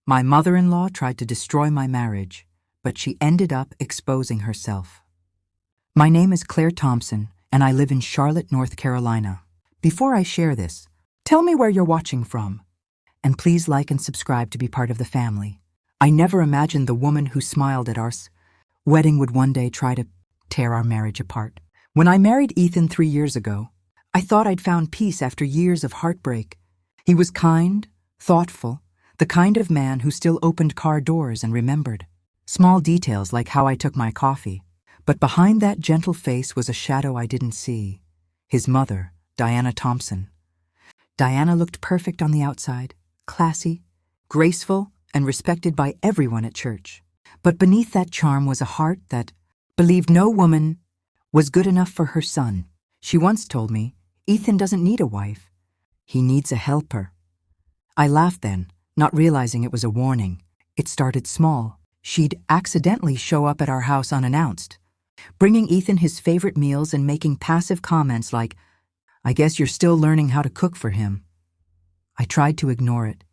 My mother-in-law tried to destroy my marriage, but she ended up exposing herself. My name is Claire Thompson, and I live in Charlotte, North Carolina. Before I share this, tell me where you're watching from. And please like and subscribe to be part of the family. I never imagined the woman who smiled at our wedding would one day try to tear our marriage apart. When I married Ethan 3 years ago, I thought I'd found peace after years of heartbreak. He was kind, thoughtful, the kind of man who still opened car doors and remembered small details like how I took my coffee. But behind that gentle face was a shadow I didn't see. His mother, Diana Thompson. Diana looked perfect on the outside, classy, graceful, and respected by everyone at church. But beneath that charm was a heart that believed no woman was good enough for her son. She once told me, Ethan doesn't need a wife. He needs a helper. I laughed then, not realizing it was a warning. It started small. She'd accidentally show up at our house unannounced, bringing Ethan his favorite meals and making passive comments like, I guess you're still learning how to cook for him. I tried to ignore it,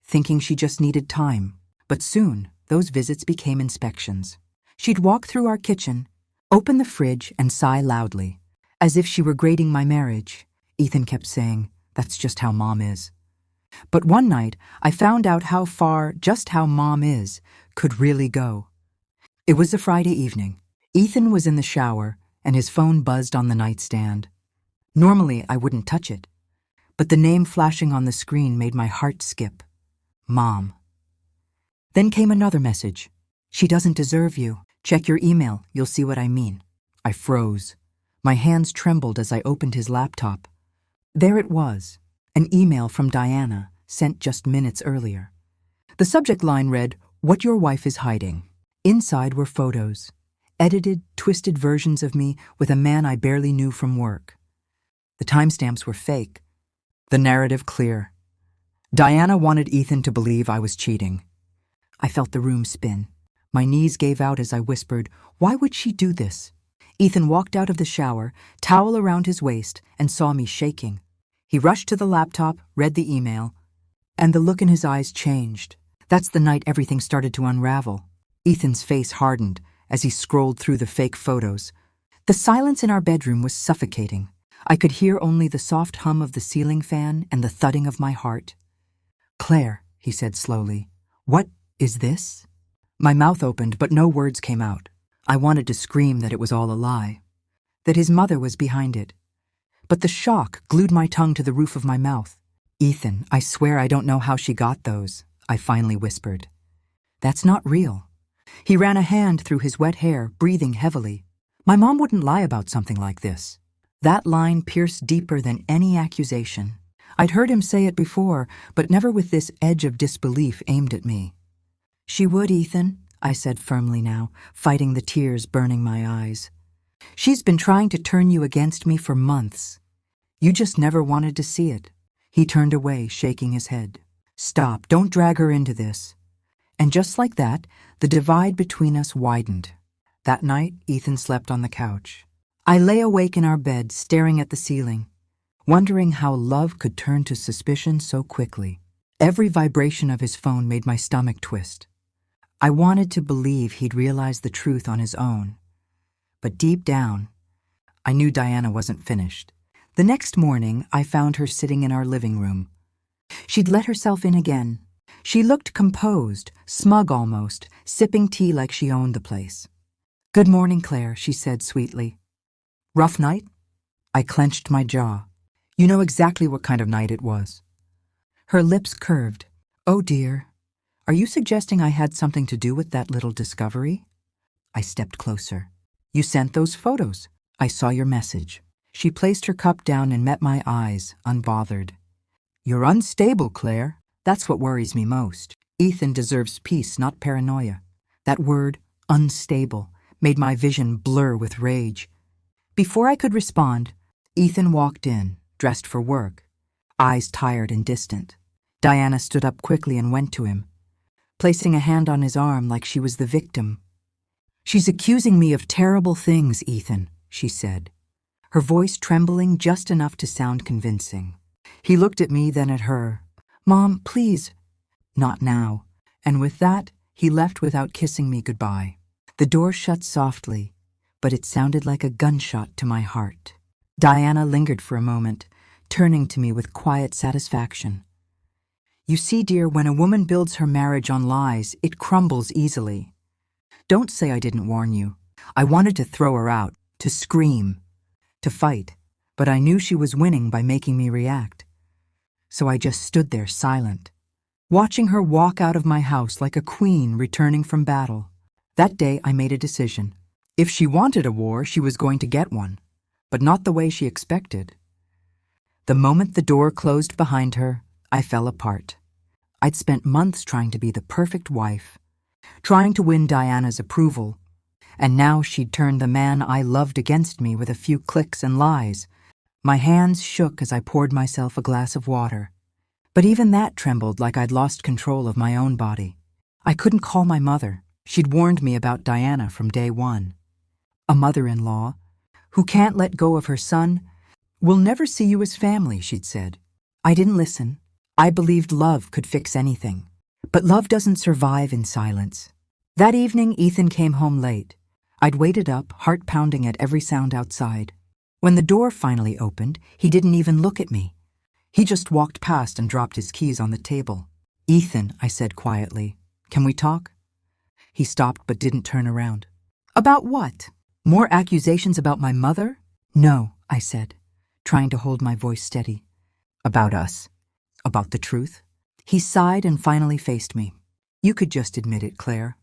thinking she just needed time. But soon, those visits became inspections. She'd walk through our kitchen, open the fridge, and sigh loudly, as if she were grading my marriage. Ethan kept saying, that's just how Mom is. But one night, I found out how far just how Mom is could really go. It was a Friday evening. Ethan was in the shower, and his phone buzzed on the nightstand. Normally, I wouldn't touch it, but the name flashing on the screen made my heart skip. Mom. Then came another message. She doesn't deserve you. Check your email, you'll see what I mean. I froze. My hands trembled as I opened his laptop. There it was, an email from Diana, sent just minutes earlier. The subject line read, What your wife is hiding. Inside were photos, edited, twisted versions of me with a man I barely knew from work. The timestamps were fake, the narrative clear. Diana wanted Ethan to believe I was cheating. I felt the room spin. My knees gave out as I whispered, why would she do this? Ethan walked out of the shower, towel around his waist, and saw me shaking. He rushed to the laptop, read the email, and the look in his eyes changed. That's the night everything started to unravel. Ethan's face hardened as he scrolled through the fake photos. The silence in our bedroom was suffocating. I could hear only the soft hum of the ceiling fan and the thudding of my heart. Claire, he said slowly, what is this? My mouth opened, but no words came out. I wanted to scream that it was all a lie, that his mother was behind it. But the shock glued my tongue to the roof of my mouth. Ethan, I swear I don't know how she got those, I finally whispered. That's not real. He ran a hand through his wet hair, breathing heavily. My mom wouldn't lie about something like this. That line pierced deeper than any accusation. I'd heard him say it before, but never with this edge of disbelief aimed at me. She would, Ethan, I said firmly now, fighting the tears burning my eyes. She's been trying to turn you against me for months. You just never wanted to see it. He turned away, shaking his head. Stop, don't drag her into this. And just like that, the divide between us widened. That night, Ethan slept on the couch. I lay awake in our bed, staring at the ceiling, wondering how love could turn to suspicion so quickly. Every vibration of his phone made my stomach twist. I wanted to believe he'd realize the truth on his own. But deep down, I knew Diana wasn't finished. The next morning, I found her sitting in our living room. She'd let herself in again. She looked composed, smug almost, sipping tea like she owned the place. Good morning, Claire, she said sweetly. Rough night? I clenched my jaw. You know exactly what kind of night it was. Her lips curved. Oh dear. Are you suggesting I had something to do with that little discovery? I stepped closer. You sent those photos. I saw your message. She placed her cup down and met my eyes, unbothered. You're unstable, Claire. That's what worries me most. Ethan deserves peace, not paranoia. That word, unstable, made my vision blur with rage. Before I could respond, Ethan walked in, dressed for work, eyes tired and distant. Diana stood up quickly and went to him, placing a hand on his arm like she was the victim. She's accusing me of terrible things, Ethan, she said, her voice trembling just enough to sound convincing. He looked at me, then at her. Mom, please. Not now. And with that, he left without kissing me goodbye. The door shut softly, but it sounded like a gunshot to my heart. Diana lingered for a moment, turning to me with quiet satisfaction. You see, dear, when a woman builds her marriage on lies, it crumbles easily. Don't say I didn't warn you. I wanted to throw her out, to scream, to fight, but I knew she was winning by making me react. So I just stood there silent, watching her walk out of my house like a queen returning from battle. That day I made a decision. If she wanted a war, she was going to get one, but not the way she expected. The moment the door closed behind her, I fell apart. I'd spent months trying to be the perfect wife, trying to win Diana's approval, and now she'd turned the man I loved against me with a few clicks and lies. My hands shook as I poured myself a glass of water, but even that trembled like I'd lost control of my own body. I couldn't call my mother. She'd warned me about Diana from day one. A mother-in-law who can't let go of her son. We'll never see you as family, she'd said. I didn't listen. I believed love could fix anything. But love doesn't survive in silence. That evening, Ethan came home late. I'd waited up, heart pounding at every sound outside. When the door finally opened, he didn't even look at me. He just walked past and dropped his keys on the table. Ethan, I said quietly, can we talk? He stopped but didn't turn around. About what? More accusations about my mother? No, I said, trying to hold my voice steady. About us. About the truth. He sighed and finally faced me. You could just admit it, Claire.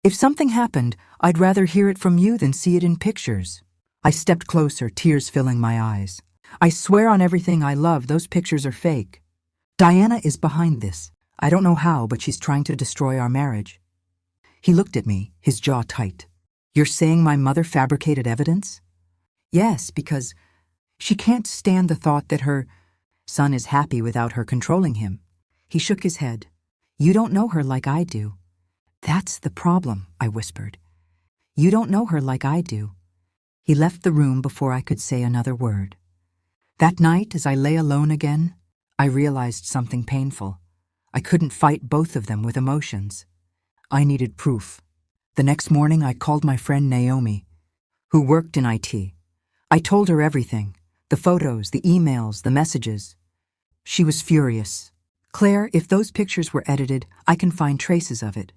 If something happened, I'd rather hear it from you than see it in pictures. I stepped closer, tears filling my eyes. I swear on everything I love, those pictures are fake. Diana is behind this. I don't know how, but she's trying to destroy our marriage. He looked at me, his jaw tight. You're saying my mother fabricated evidence? Yes, because she can't stand the thought that her son is happy without her controlling him. He shook his head. You don't know her like I do. That's the problem, I whispered. You don't know her like I do. He left the room before I could say another word. That night, as I lay alone again, I realized something painful. I couldn't fight both of them with emotions. I needed proof. The next morning, I called my friend Naomi, who worked in IT. I told her everything, the photos, the emails, the messages. She was furious. Claire, if those pictures were edited, I can find traces of it.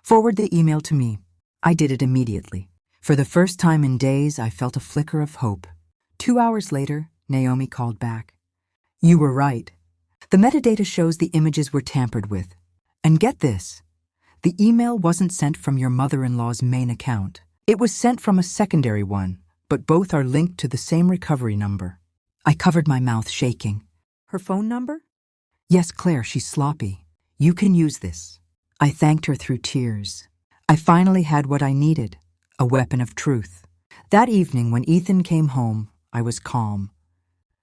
Forward the email to me. I did it immediately. For the first time in days, I felt a flicker of hope. 2 hours later, Naomi called back. You were right. The metadata shows the images were tampered with. And get this. The email wasn't sent from your mother-in-law's main account. It was sent from a secondary one, but both are linked to the same recovery number. I covered my mouth, shaking. Her phone number? Yes, Claire, she's sloppy. You can use this. I thanked her through tears. I finally had what I needed, a weapon of truth. That evening, when Ethan came home, I was calm.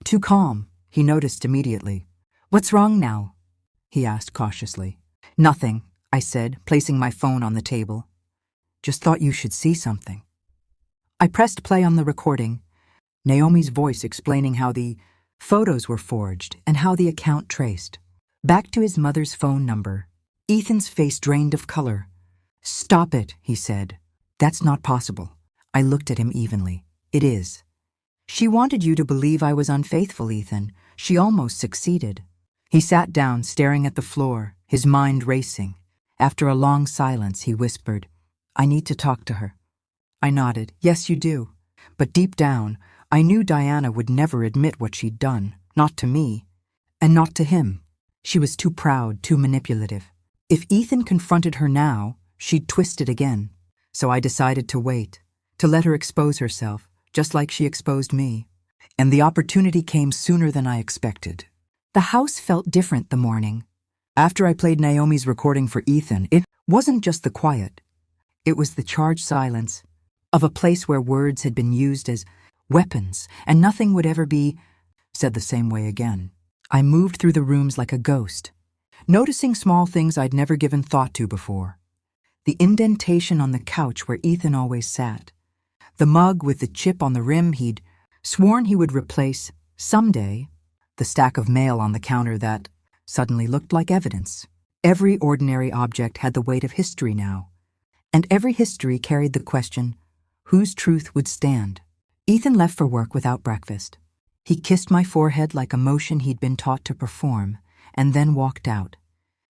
Too calm, he noticed immediately. What's wrong now? He asked cautiously. Nothing, I said, placing my phone on the table. Just thought you should see something. I pressed play on the recording, Naomi's voice explaining how the photos were forged and how the account traced. Back to his mother's phone number. Ethan's face drained of color. Stop it, he said. That's not possible. I looked at him evenly. It is. She wanted you to believe I was unfaithful, Ethan. She almost succeeded. He sat down, staring at the floor, his mind racing. After a long silence, he whispered, I need to talk to her. I nodded. Yes, you do. But deep down, I knew Diana would never admit what she'd done. Not to me. And not to him. She was too proud, too manipulative. If Ethan confronted her now, she'd twist it again. So I decided to wait, to let her expose herself, just like she exposed me. And the opportunity came sooner than I expected. The house felt different the morning. After I played Naomi's recording for Ethan, it wasn't just the quiet. It was the charged silence of a place where words had been used as weapons and nothing would ever be said the same way again. I moved through the rooms like a ghost, noticing small things I'd never given thought to before. The indentation on the couch where Ethan always sat. The mug with the chip on the rim he'd sworn he would replace someday. The stack of mail on the counter that suddenly looked like evidence. Every ordinary object had the weight of history now, and every history carried the question, whose truth would stand? Ethan left for work without breakfast. He kissed my forehead like a motion he'd been taught to perform, and then walked out,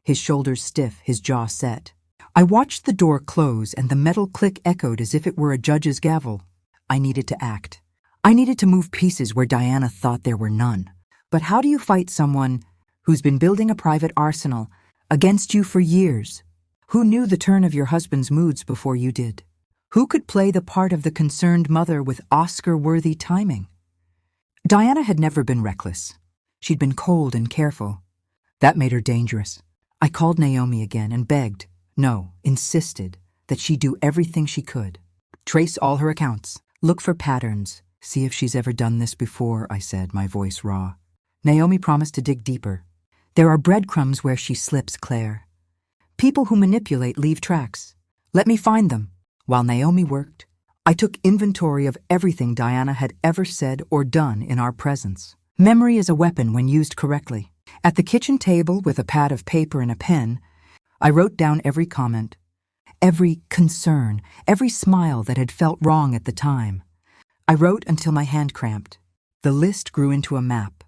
his shoulders stiff, his jaw set. I watched the door close, and the metal click echoed as if it were a judge's gavel. I needed to act. I needed to move pieces where Diana thought there were none. But how do you fight someone who's been building a private arsenal against you for years? Who knew the turn of your husband's moods before you did? Who could play the part of the concerned mother with Oscar-worthy timing? Diana had never been reckless. She'd been cold and careful. That made her dangerous. I called Naomi again and begged, no, insisted, that she do everything she could. Trace all her accounts. Look for patterns. See if she's ever done this before, I said, my voice raw. Naomi promised to dig deeper. There are breadcrumbs where she slips, Claire. People who manipulate leave tracks. Let me find them. While Naomi worked, I took inventory of everything Diana had ever said or done in our presence. Memory is a weapon when used correctly. At the kitchen table, with a pad of paper and a pen, I wrote down every comment, every concern, every smile that had felt wrong at the time. I wrote until my hand cramped. The list grew into a map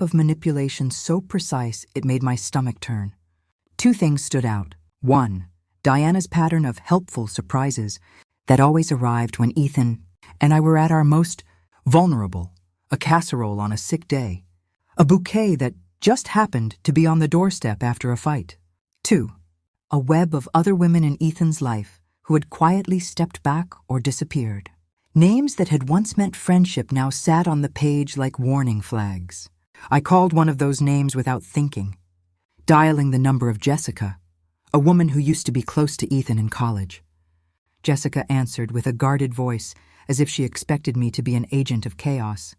of manipulation so precise it made my stomach turn. Two things stood out. One, Diana's pattern of helpful surprises that always arrived when Ethan and I were at our most vulnerable, a casserole on a sick day, a bouquet that just happened to be on the doorstep after a fight. Two, a web of other women in Ethan's life who had quietly stepped back or disappeared. Names that had once meant friendship now sat on the page like warning flags. I called one of those names without thinking, dialing the number of Jessica, a woman who used to be close to Ethan in college. Jessica answered with a guarded voice, as if she expected me to be an agent of chaos.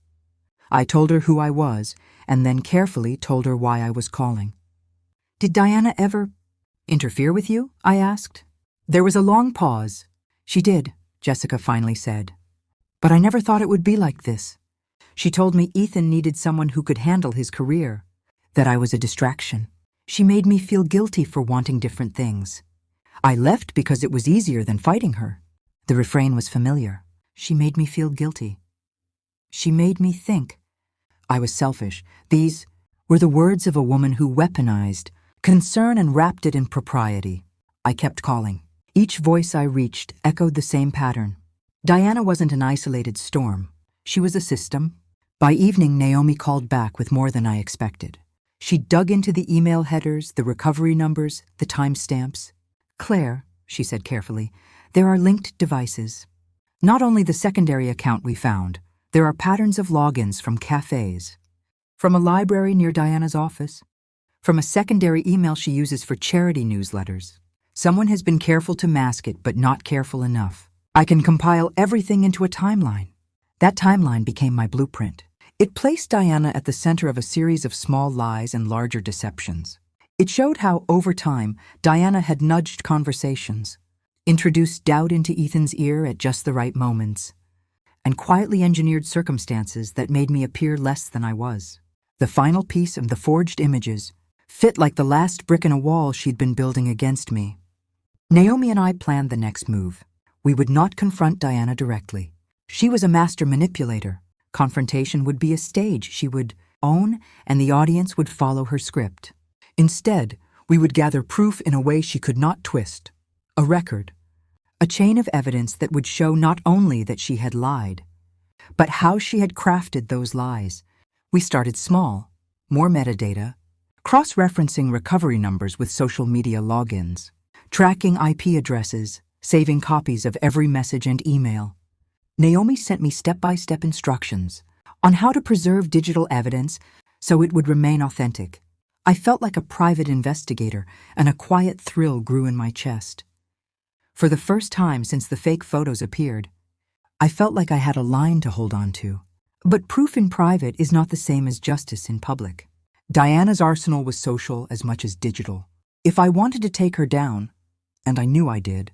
I told her who I was, and then carefully told her why I was calling. "Did Diana ever interfere with you?" I asked. There was a long pause. "She did," Jessica finally said. "But I never thought it would be like this. She told me Ethan needed someone who could handle his career, that I was a distraction. She made me feel guilty for wanting different things. I left because it was easier than fighting her." The refrain was familiar. She made me feel guilty. She made me think. I was selfish. These were the words of a woman who weaponized concern and wrapped it in propriety. I kept calling. Each voice I reached echoed the same pattern. Diana wasn't an isolated storm. She was a system. By evening, Naomi called back with more than I expected. She dug into the email headers, the recovery numbers, the timestamps. "Claire," she said carefully, "there are linked devices. Not only the secondary account we found, there are patterns of logins from cafes, from a library near Diana's office, from a secondary email she uses for charity newsletters. Someone has been careful to mask it, but not careful enough. I can compile everything into a timeline." That timeline became my blueprint. It placed Diana at the center of a series of small lies and larger deceptions. It showed how, over time, Diana had nudged conversations, introduced doubt into Ethan's ear at just the right moments, and quietly engineered circumstances that made me appear less than I was. The final piece of the forged images fit like the last brick in a wall she'd been building against me. Naomi and I planned the next move. We would not confront Diana directly. She was a master manipulator. Confrontation would be a stage she would own, and the audience would follow her script. Instead, we would gather proof in a way she could not twist. A record. A chain of evidence that would show not only that she had lied, but how she had crafted those lies. We started small, more metadata, cross-referencing recovery numbers with social media logins, tracking IP addresses, saving copies of every message and email. Naomi sent me step-by-step instructions on how to preserve digital evidence so it would remain authentic. I felt like a private investigator, and a quiet thrill grew in my chest. For the first time since the fake photos appeared, I felt like I had a line to hold on to. But proof in private is not the same as justice in public. Diana's arsenal was social as much as digital. If I wanted to take her down, and I knew I did,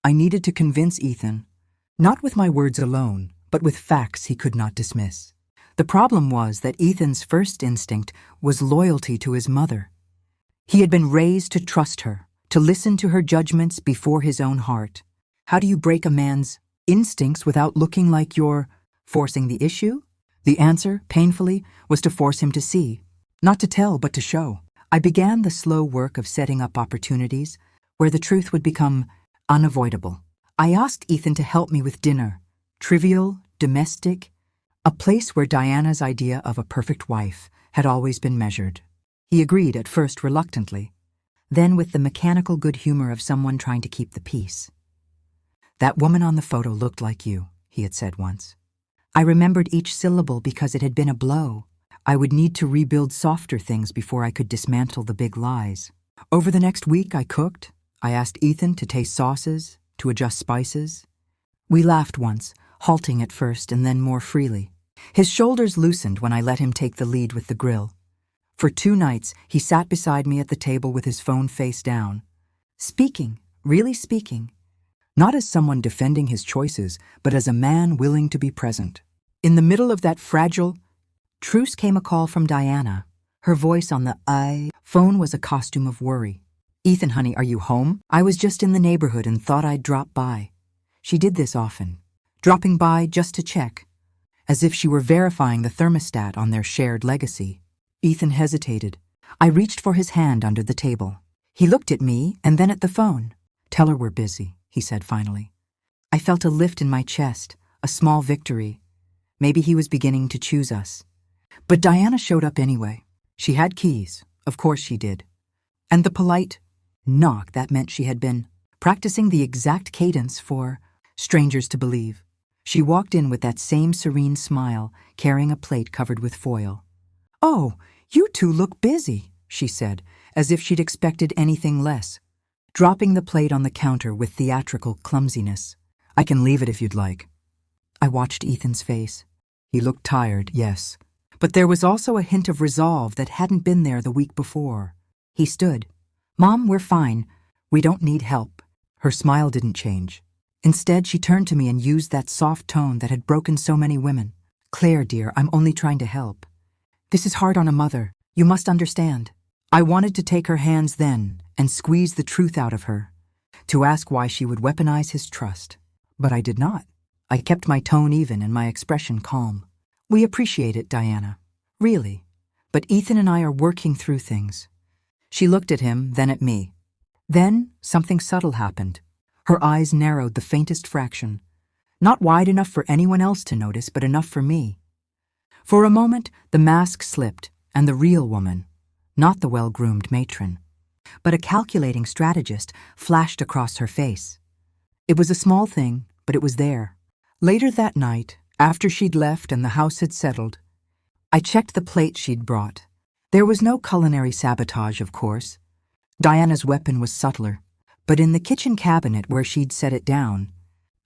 I needed to convince Ethan, not with my words alone, but with facts he could not dismiss. The problem was that Ethan's first instinct was loyalty to his mother. He had been raised to trust her, to listen to her judgments before his own heart. How do you break a man's instincts without looking like you're forcing the issue? The answer, painfully, was to force him to see. Not to tell, but to show. I began the slow work of setting up opportunities where the truth would become unavoidable. I asked Ethan to help me with dinner. Trivial, domestic, a place where Diana's idea of a perfect wife had always been measured. He agreed at first reluctantly, then with the mechanical good humor of someone trying to keep the peace. "That woman on the photo looked like you," he had said once. I remembered each syllable because it had been a blow. I would need to rebuild softer things before I could dismantle the big lies. Over the next week I cooked. I asked Ethan to taste sauces, to adjust spices. We laughed once, halting at first and then more freely. His shoulders loosened when I let him take the lead with the grill. For 2 nights, he sat beside me at the table with his phone face down. Speaking, really speaking. Not as someone defending his choices, but as a man willing to be present. In the middle of that fragile truce came a call from Diana. Her voice on the phone was a costume of worry. "Ethan, honey, are you home? I was just in the neighborhood and thought I'd drop by." She did this often, dropping by just to check, as if she were verifying the thermostat on their shared legacy. Ethan hesitated. I reached for his hand under the table. He looked at me and then at the phone. "Tell her we're busy," he said finally. I felt a lift in my chest, a small victory. Maybe he was beginning to choose us. But Diana showed up anyway. She had keys, of course she did. And the polite knock, that meant she had been practicing the exact cadence for strangers to believe. She walked in with that same serene smile, carrying a plate covered with foil. "Oh, you two look busy," she said, as if she'd expected anything less, dropping the plate on the counter with theatrical clumsiness. "I can leave it if you'd like." I watched Ethan's face. He looked tired, yes, but there was also a hint of resolve that hadn't been there the week before. He stood. "Mom, we're fine. We don't need help." Her smile didn't change. Instead, she turned to me and used that soft tone that had broken so many women. "Claire, dear, I'm only trying to help. This is hard on a mother. You must understand." I wanted to take her hands then and squeeze the truth out of her, to ask why she would weaponize his trust. But I did not. I kept my tone even and my expression calm. "We appreciate it, Diana. Really. But Ethan and I are working through things." She looked at him, then at me. Then something subtle happened. Her eyes narrowed the faintest fraction. Not wide enough for anyone else to notice, but enough for me. For a moment, the mask slipped, and the real woman, not the well-groomed matron, but a calculating strategist, flashed across her face. It was a small thing, but it was there. Later that night, after she'd left and the house had settled, I checked the plate she'd brought. There was no culinary sabotage, of course. Diana's weapon was subtler, but in the kitchen cabinet where she'd set it down,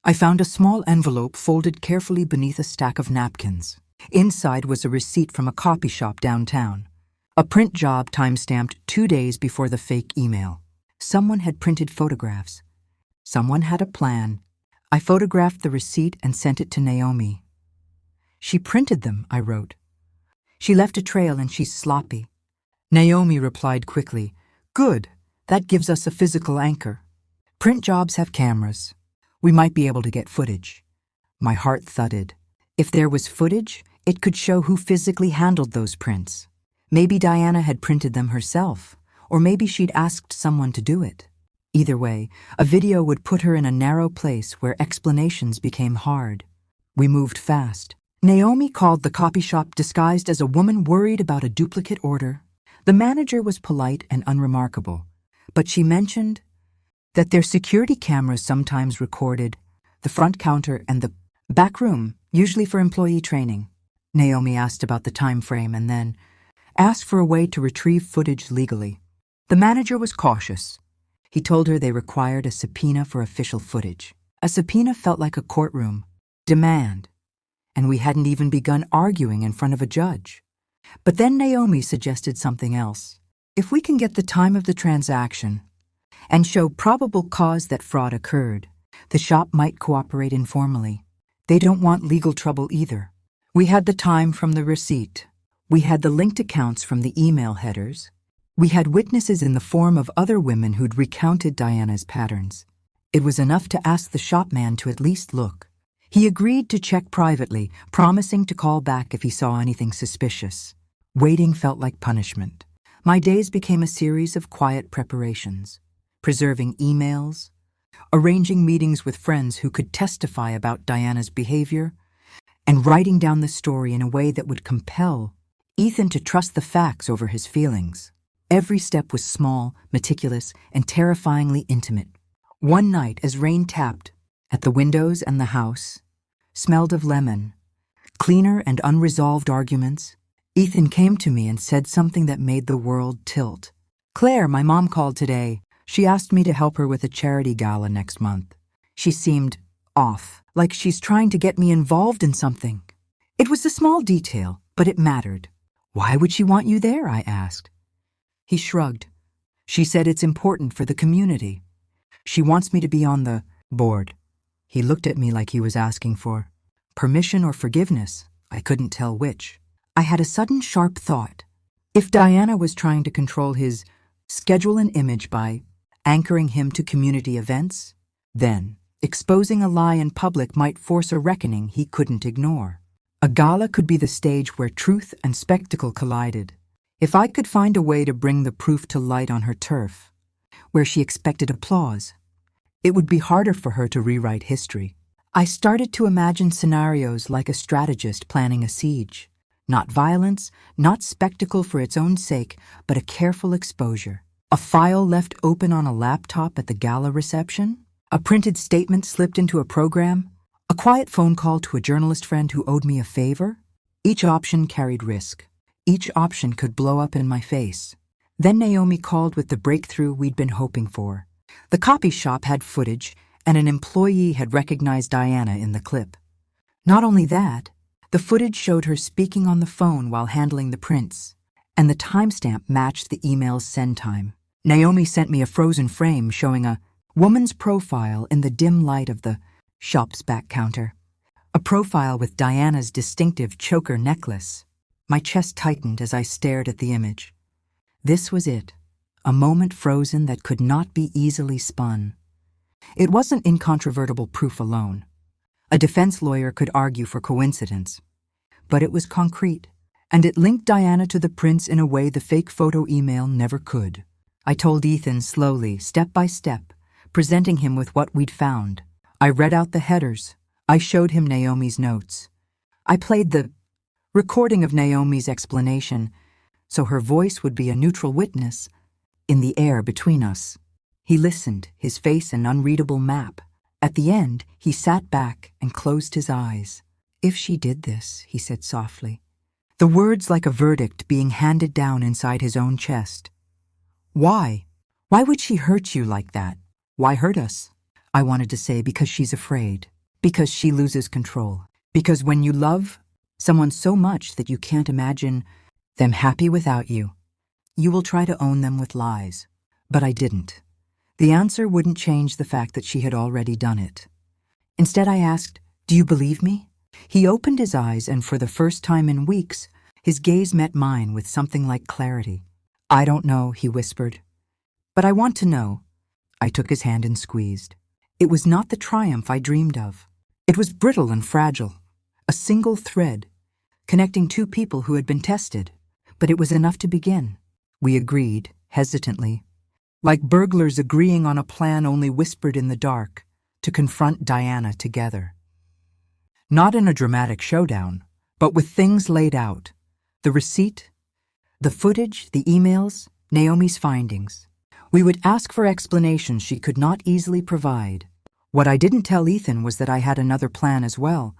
I found a small envelope folded carefully beneath a stack of napkins. Inside was a receipt from a copy shop downtown, a print job time-stamped 2 days before the fake email. Someone had printed photographs. Someone had a plan. I photographed the receipt and sent it to Naomi. "She printed them," I wrote. "She left a trail and she's sloppy." Naomi replied quickly, "Good, that gives us a physical anchor. Print jobs have cameras. We might be able to get footage." My heart thudded. If there was footage, it could show who physically handled those prints. Maybe Diana had printed them herself, or maybe she'd asked someone to do it. Either way, a video would put her in a narrow place where explanations became hard. We moved fast. Naomi called the copy shop disguised as a woman worried about a duplicate order. The manager was polite and unremarkable, but she mentioned that their security cameras sometimes recorded the front counter and the back room, usually for employee training. Naomi asked about the time frame and then asked for a way to retrieve footage legally. The manager was cautious. He told her they required a subpoena for official footage. A subpoena felt like a courtroom. Demand. And we hadn't even begun arguing in front of a judge. But then Naomi suggested something else. If we can get the time of the transaction and show probable cause that fraud occurred, the shop might cooperate informally. They don't want legal trouble either. We had the time from the receipt. We had the linked accounts from the email headers. We had witnesses in the form of other women who'd recounted Diana's patterns. It was enough to ask the shopman to at least look. He agreed to check privately, promising to call back if he saw anything suspicious. Waiting felt like punishment. My days became a series of quiet preparations, preserving emails, arranging meetings with friends who could testify about Diana's behavior, and writing down the story in a way that would compel Ethan to trust the facts over his feelings. Every step was small, meticulous, and terrifyingly intimate. One night, as rain tapped at the windows and the house smelled of lemon, cleaner and unresolved arguments, Ethan came to me and said something that made the world tilt. "Claire, my mom called today. She asked me to help her with a charity gala next month. She seemed off, like she's trying to get me involved in something." It was a small detail, but it mattered. "Why would she want you there?" I asked. He shrugged. "She said it's important for the community. She wants me to be on the board." He looked at me like he was asking for permission or forgiveness. I couldn't tell which. I had a sudden sharp thought. If Diana was trying to control his schedule and image by anchoring him to community events, then exposing a lie in public might force a reckoning he couldn't ignore. A gala could be the stage where truth and spectacle collided. If I could find a way to bring the proof to light on her turf, where she expected applause, it would be harder for her to rewrite history. I started to imagine scenarios like a strategist planning a siege. Not violence, not spectacle for its own sake, but a careful exposure. A file left open on a laptop at the gala reception? A printed statement slipped into a program? A quiet phone call to a journalist friend who owed me a favor? Each option carried risk. Each option could blow up in my face. Then Naomi called with the breakthrough we'd been hoping for. The copy shop had footage, and an employee had recognized Diana in the clip. Not only that, the footage showed her speaking on the phone while handling the prints, and the timestamp matched the email's send time. Naomi sent me a frozen frame showing a woman's profile in the dim light of the shop's back counter. A profile with Diana's distinctive choker necklace. My chest tightened as I stared at the image. This was it, a moment frozen that could not be easily spun. It wasn't incontrovertible proof alone. A defense lawyer could argue for coincidence. But it was concrete, and it linked Diana to the prints in a way the fake photo email never could. I told Ethan slowly, step by step, presenting him with what we'd found. I read out the headers. I showed him Naomi's notes. I played the recording of Naomi's explanation, so her voice would be a neutral witness in the air between us. He listened, his face an unreadable map. At the end, he sat back and closed his eyes. "If she did this," he said softly. The words like a verdict being handed down inside his own chest. "Why? Why would she hurt you like that? Why hurt us?" I wanted to say, because she's afraid. Because she loses control. Because when you love someone so much that you can't imagine them happy without you, you will try to own them with lies. But I didn't. The answer wouldn't change the fact that she had already done it. Instead, I asked, "Do you believe me?" He opened his eyes, and for the first time in weeks, his gaze met mine with something like clarity. "I don't know," he whispered. "But I want to know." I took his hand and squeezed. It was not the triumph I dreamed of. It was brittle and fragile, a single thread, connecting two people who had been tested. But it was enough to begin. We agreed, hesitantly, like burglars agreeing on a plan only whispered in the dark, to confront Diana together. Not in a dramatic showdown, but with things laid out. The receipt, the footage, the emails, Naomi's findings. We would ask for explanations she could not easily provide. What I didn't tell Ethan was that I had another plan as well.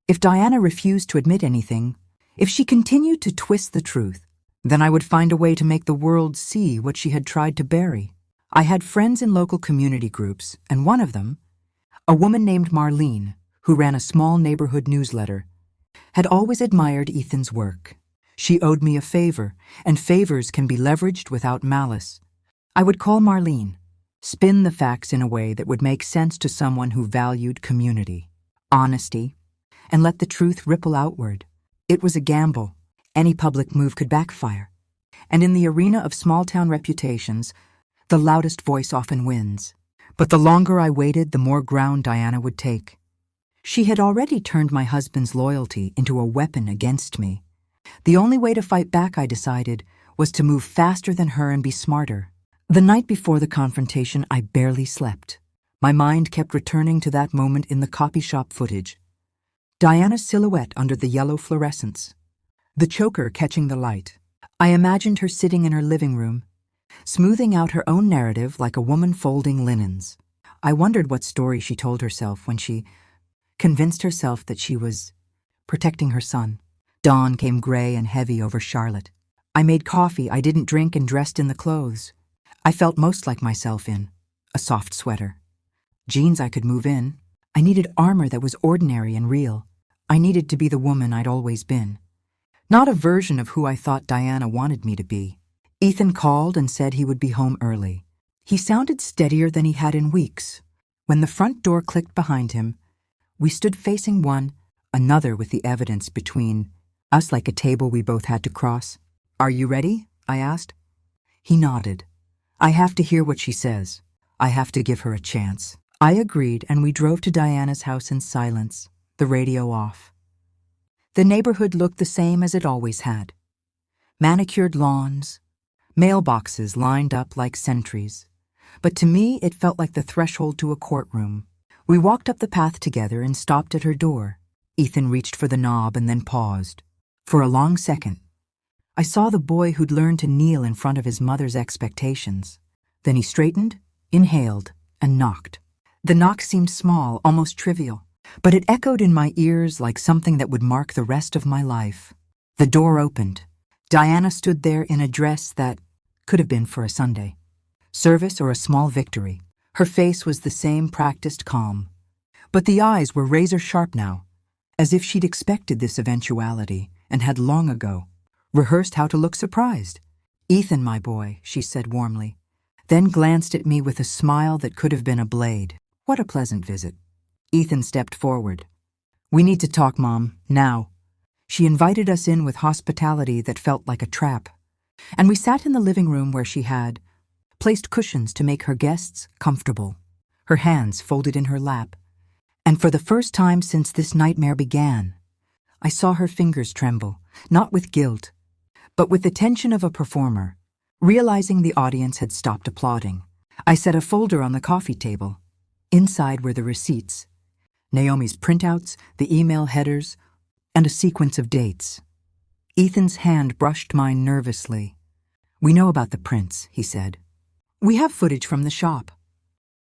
If Diana refused to admit anything, if she continued to twist the truth, then I would find a way to make the world see what she had tried to bury. I had friends in local community groups, and one of them, a woman named Marlene, who ran a small neighborhood newsletter, had always admired Ethan's work. She owed me a favor, and favors can be leveraged without malice. I would call Marlene, spin the facts in a way that would make sense to someone who valued community, honesty, and let the truth ripple outward. It was a gamble. Any public move could backfire. And in the arena of small-town reputations, the loudest voice often wins. But the longer I waited, the more ground Diana would take. She had already turned my husband's loyalty into a weapon against me. The only way to fight back, I decided, was to move faster than her and be smarter. The night before the confrontation, I barely slept. My mind kept returning to that moment in the copy shop footage. Diana's silhouette under the yellow fluorescence. The choker catching the light. I imagined her sitting in her living room, smoothing out her own narrative like a woman folding linens. I wondered what story she told herself when she convinced herself that she was protecting her son. Dawn came gray and heavy over Charlotte. I made coffee I didn't drink and dressed in the clothes I felt most like myself in, a soft sweater. Jeans I could move in. I needed armor that was ordinary and real. I needed to be the woman I'd always been. Not a version of who I thought Diana wanted me to be. Ethan called and said he would be home early. He sounded steadier than he had in weeks. When the front door clicked behind him, we stood facing one another with the evidence between us like a table we both had to cross. "Are you ready?" I asked. He nodded. "I have to hear what she says. I have to give her a chance." I agreed, and we drove to Diana's house in silence, the radio off. The neighborhood looked the same as it always had. Manicured lawns, mailboxes lined up like sentries. But to me, it felt like the threshold to a courtroom. We walked up the path together and stopped at her door. Ethan reached for the knob and then paused. For a long second, I saw the boy who'd learned to kneel in front of his mother's expectations. Then he straightened, inhaled, and knocked. The knock seemed small, almost trivial, but it echoed in my ears like something that would mark the rest of my life. The door opened. Diana stood there in a dress that could have been for a Sunday. Service or a small victory. Her face was the same practiced calm. But the eyes were razor-sharp now, as if she'd expected this eventuality and had long ago rehearsed how to look surprised. "Ethan, my boy," she said warmly, then glanced at me with a smile that could have been a blade. What a pleasant visit. Ethan stepped forward. "We need to talk, Mom, now." She invited us in with hospitality that felt like a trap, and we sat in the living room where she had placed cushions to make her guests comfortable, her hands folded in her lap. And for the first time since this nightmare began, I saw her fingers tremble, not with guilt, but with the tension of a performer. Realizing the audience had stopped applauding, I set a folder on the coffee table. Inside were the receipts, Naomi's printouts, the email headers, and a sequence of dates. Ethan's hand brushed mine nervously. "We know about the prints," he said. "We have footage from the shop."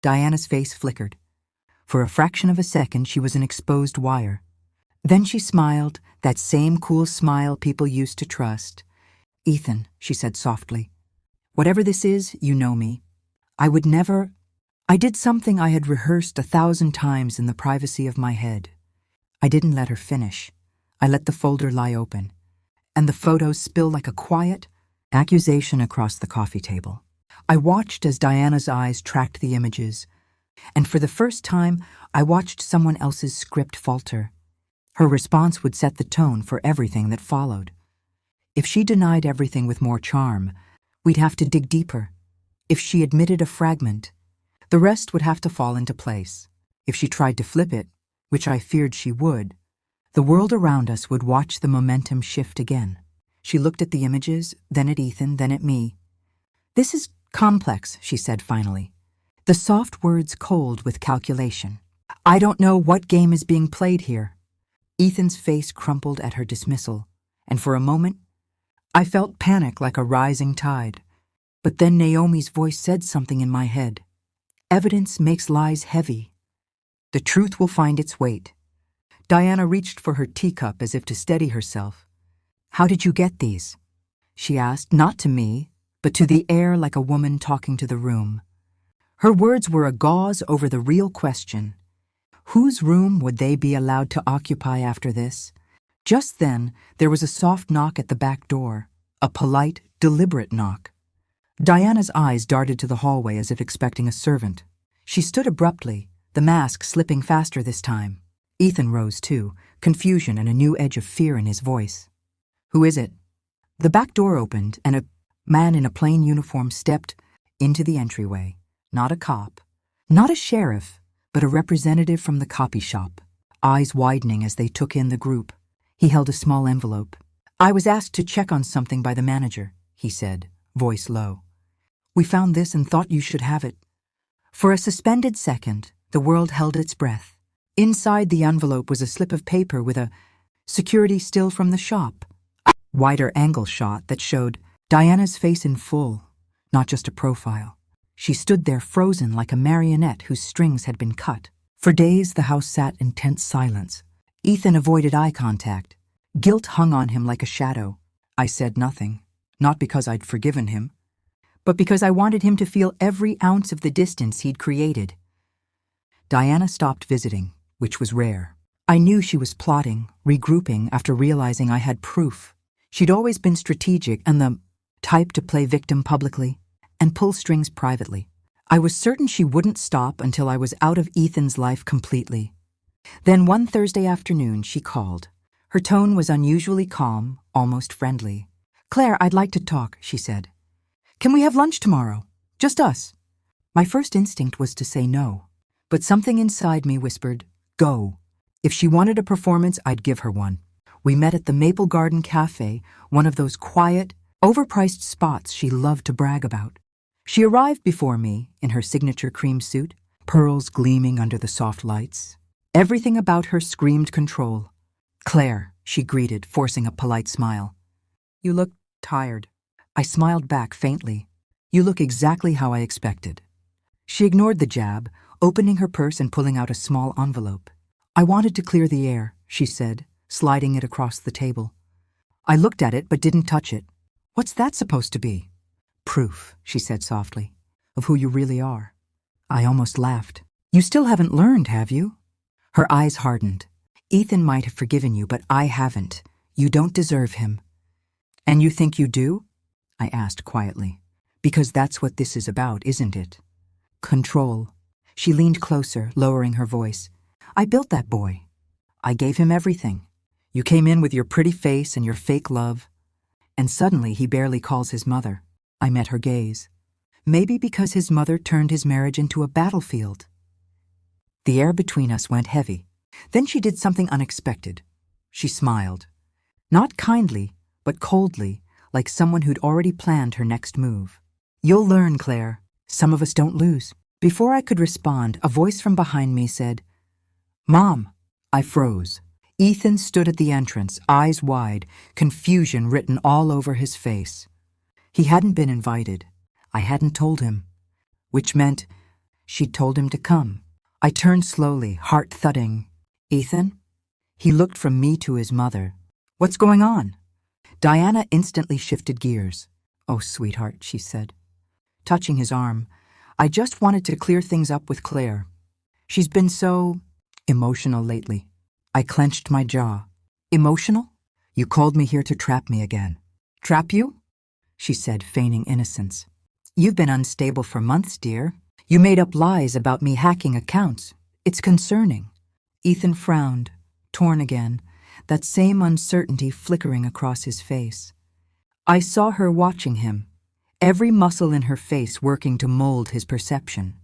Diana's face flickered. For a fraction of a second, she was an exposed wire. Then she smiled, that same cool smile people used to trust. "Ethan," she said softly, "whatever this is, you know me. I did something I had rehearsed 1,000 times in the privacy of my head." I didn't let her finish. I let the folder lie open, and the photos spill like a quiet accusation across the coffee table. I watched as Diana's eyes tracked the images, and for the first time, I watched someone else's script falter. Her response would set the tone for everything that followed. If she denied everything with more charm, we'd have to dig deeper. If she admitted a fragment, the rest would have to fall into place. If she tried to flip it, which I feared she would, the world around us would watch the momentum shift again. She looked at the images, then at Ethan, then at me. "This is complex," she said finally, the soft words cold with calculation. "I don't know what game is being played here." Ethan's face crumpled at her dismissal, and for a moment, I felt panic like a rising tide. But then Naomi's voice said something in my head. "Evidence makes lies heavy. The truth will find its weight." Diana reached for her teacup as if to steady herself. "How did you get these?" she asked, not to me, but to the air like a woman talking to the room. Her words were a gauze over the real question. Whose room would they be allowed to occupy after this? Just then, there was a soft knock at the back door, a polite, deliberate knock. Diana's eyes darted to the hallway as if expecting a servant. She stood abruptly, the mask slipping faster this time. Ethan rose too, confusion and a new edge of fear in his voice. "Who is it?" The back door opened, and Man in a plain uniform stepped into the entryway. Not a cop, not a sheriff, but a representative from the copy shop. Eyes widening as they took in the group. He held a small envelope. "I was asked to check on something by the manager," he said, voice low. "We found this and thought you should have it." For a suspended second, the world held its breath. Inside the envelope was a slip of paper with a security still from the shop. A wider angle shot that showed Diana's face in full, not just a profile. She stood there frozen like a marionette whose strings had been cut. For days the house sat in tense silence. Ethan avoided eye contact. Guilt hung on him like a shadow. I said nothing, not because I'd forgiven him, but because I wanted him to feel every ounce of the distance he'd created. Diana stopped visiting, which was rare. I knew she was plotting, regrouping after realizing I had proof. She'd always been strategic and the type to play victim publicly and pull strings privately. I was certain she wouldn't stop until I was out of Ethan's life completely. Then one Thursday afternoon she called. Her tone was unusually calm, almost friendly. "Claire, I'd like to talk," she said. "Can we have lunch tomorrow? Just us?" My first instinct was to say no, but something inside me whispered, "Go." If she wanted a performance, I'd give her one. We met at the Maple Garden Cafe, one of those quiet, overpriced spots she loved to brag about. She arrived before me in her signature cream suit, pearls gleaming under the soft lights. Everything about her screamed control. "Claire," she greeted, forcing a polite smile. "You look tired." I smiled back faintly. "You look exactly how I expected." She ignored the jab, opening her purse and pulling out a small envelope. "I wanted to clear the air," she said, sliding it across the table. I looked at it but didn't touch it. "What's that supposed to be?" "Proof," she said softly, "of who you really are." I almost laughed. "You still haven't learned, have you?" Her eyes hardened. "Ethan might have forgiven you, but I haven't. You don't deserve him." "And you think you do?" I asked quietly. "Because that's what this is about, isn't it?" Control. She leaned closer, lowering her voice. "I built that boy. I gave him everything. You came in with your pretty face and your fake love, and suddenly he barely calls his mother." I met her gaze. Maybe because his mother turned his marriage into a battlefield. The air between us went heavy. Then she did something unexpected. She smiled. Not kindly, but coldly, like someone who'd already planned her next move. "You'll learn, Claire. Some of us don't lose." Before I could respond, a voice from behind me said, "Mom." I froze. Ethan stood at the entrance, eyes wide, confusion written all over his face. He hadn't been invited. I hadn't told him, which meant she'd told him to come. I turned slowly, heart thudding. "Ethan?" He looked from me to his mother. "What's going on?" Diana instantly shifted gears. "Oh, sweetheart," she said, touching his arm. "I just wanted to clear things up with Claire. She's been so emotional lately." I clenched my jaw. "Emotional? You called me here to trap me again." "Trap you?" she said, feigning innocence. "You've been unstable for months, dear. You made up lies about me hacking accounts. It's concerning." Ethan frowned, torn again, that same uncertainty flickering across his face. I saw her watching him, every muscle in her face working to mold his perception.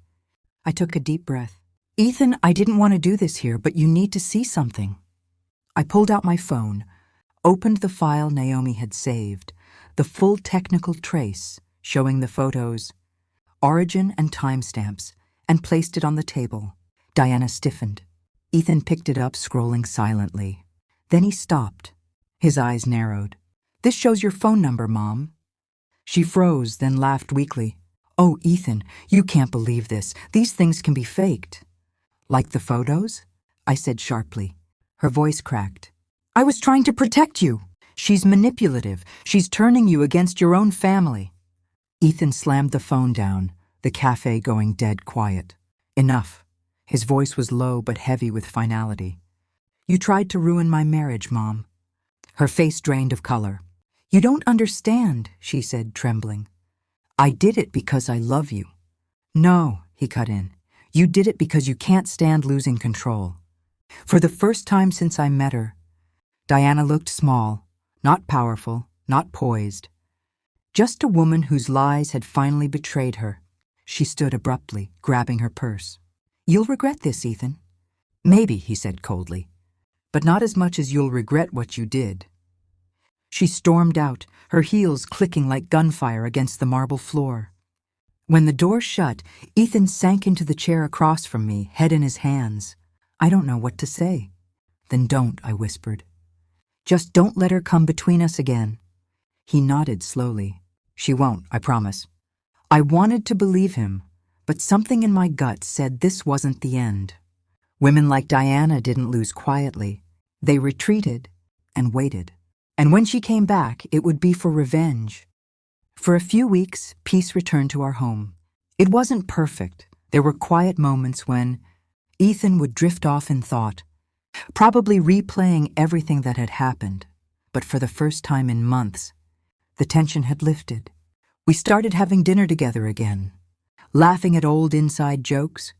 I took a deep breath. "Ethan, I didn't want to do this here, but you need to see something." I pulled out my phone, opened the file Naomi had saved, the full technical trace showing the photos, origin and timestamps, and placed it on the table. Diana stiffened. Ethan picked it up, scrolling silently. Then he stopped. His eyes narrowed. "This shows your phone number, Mom." She froze, then laughed weakly. "Oh, Ethan, you can't believe this. These things can be faked." "Like the photos?" I said sharply. Her voice cracked. "I was trying to protect you. She's manipulative. She's turning you against your own family." Ethan slammed the phone down, the cafe going dead quiet. "Enough." His voice was low but heavy with finality. "You tried to ruin my marriage, Mom." Her face drained of color. "You don't understand," she said, trembling. "I did it because I love you." "No," he cut in. "You did it because you can't stand losing control." For the first time since I met her, Diana looked small, not powerful, not poised. Just a woman whose lies had finally betrayed her. She stood abruptly, grabbing her purse. "You'll regret this, Ethan." "Maybe," he said coldly, "but not as much as you'll regret what you did." She stormed out, her heels clicking like gunfire against the marble floor. When the door shut, Ethan sank into the chair across from me, head in his hands. "I don't know what to say." "Then don't," I whispered. "Just don't let her come between us again." He nodded slowly. "She won't, I promise." I wanted to believe him, but something in my gut said this wasn't the end. Women like Diana didn't lose quietly. They retreated and waited. And when she came back, it would be for revenge. For a few weeks, peace returned to our home. It wasn't perfect. There were quiet moments when Ethan would drift off in thought, probably replaying everything that had happened. But for the first time in months, the tension had lifted. We started having dinner together again, laughing at old inside jokes,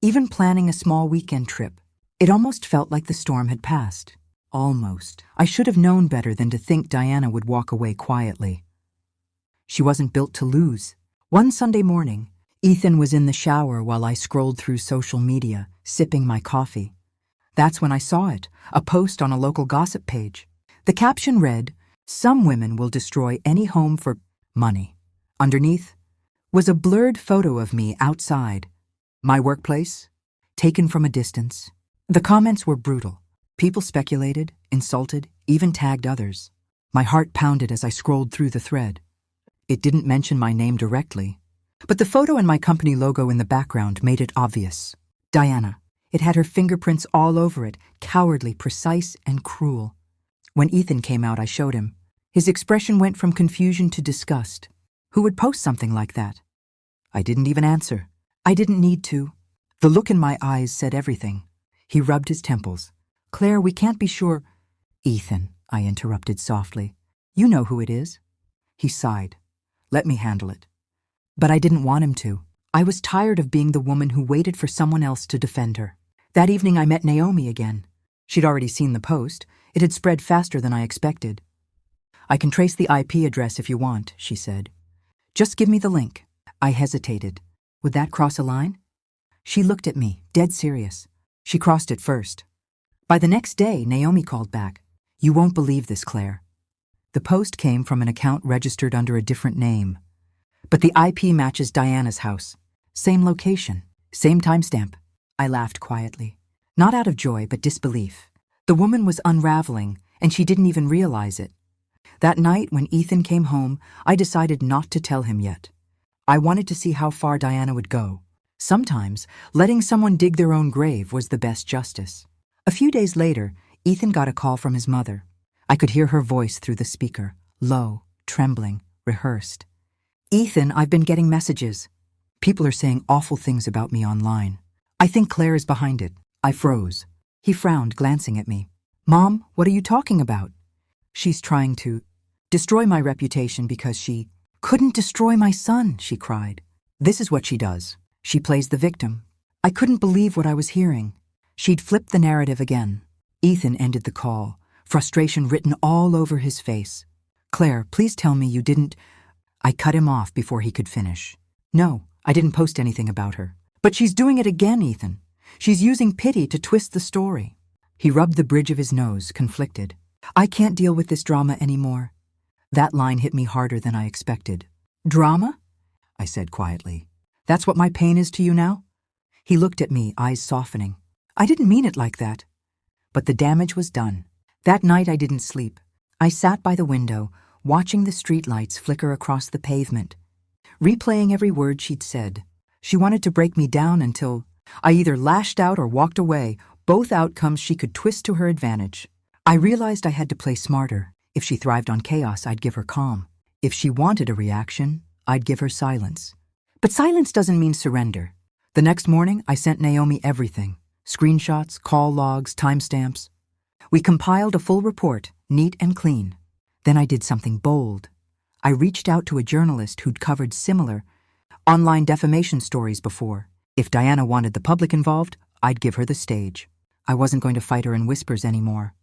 even planning a small weekend trip. It almost felt like the storm had passed. Almost. I should have known better than to think Diana would walk away quietly. She wasn't built to lose. One Sunday morning, Ethan was in the shower while I scrolled through social media, sipping my coffee. That's when I saw it, a post on a local gossip page. The caption read, "Some women will destroy any home for money." Underneath was a blurred photo of me outside, my workplace, taken from a distance. The comments were brutal. People speculated, insulted, even tagged others. My heart pounded as I scrolled through the thread. It didn't mention my name directly, but the photo and my company logo in the background made it obvious. Diana. It had her fingerprints all over it, cowardly, precise, and cruel. When Ethan came out, I showed him. His expression went from confusion to disgust. Who would post something like that? I didn't even answer. I didn't need to. The look in my eyes said everything. He rubbed his temples. "Claire, we can't be sure." "Ethan," I interrupted softly. "You know who it is." He sighed. "Let me handle it." But I didn't want him to. I was tired of being the woman who waited for someone else to defend her. That evening I met Naomi again. She'd already seen the post. It had spread faster than I expected. "I can trace the IP address if you want," she said. "Just give me the link." I hesitated. Would that cross a line? She looked at me, dead serious. She crossed it first. By the next day, Naomi called back. "You won't believe this, Claire." The post came from an account registered under a different name. But the IP matches Diana's house. Same location, same timestamp. I laughed quietly. Not out of joy, but disbelief. The woman was unraveling, and she didn't even realize it. That night, when Ethan came home, I decided not to tell him yet. I wanted to see how far Diana would go. Sometimes, letting someone dig their own grave was the best justice. A few days later, Ethan got a call from his mother. I could hear her voice through the speaker, low, trembling, rehearsed. "Ethan, I've been getting messages. People are saying awful things about me online. I think Claire is behind it." I froze. He frowned, glancing at me. "Mom, what are you talking about?" "She's trying to destroy my reputation because she couldn't destroy my son," she cried. "This is what she does. She plays the victim." I couldn't believe what I was hearing. She'd flipped the narrative again. Ethan ended the call, frustration written all over his face. "Claire, please tell me you didn't—" I cut him off before he could finish. "No, I didn't post anything about her. But she's doing it again, Ethan. She's using pity to twist the story." He rubbed the bridge of his nose, conflicted. "I can't deal with this drama anymore." That line hit me harder than I expected. "Drama?" I said quietly. "That's what my pain is to you now?" He looked at me, eyes softening. "I didn't mean it like that." But the damage was done. That night I didn't sleep. I sat by the window, watching the streetlights flicker across the pavement, replaying every word she'd said. She wanted to break me down until I either lashed out or walked away, both outcomes she could twist to her advantage. I realized I had to play smarter. If she thrived on chaos, I'd give her calm. If she wanted a reaction, I'd give her silence. But silence doesn't mean surrender. The next morning, I sent Naomi everything. Screenshots, call logs, timestamps. We compiled a full report, neat and clean. Then I did something bold. I reached out to a journalist who'd covered similar online defamation stories before. If Diana wanted the public involved, I'd give her the stage. I wasn't going to fight her in whispers anymore.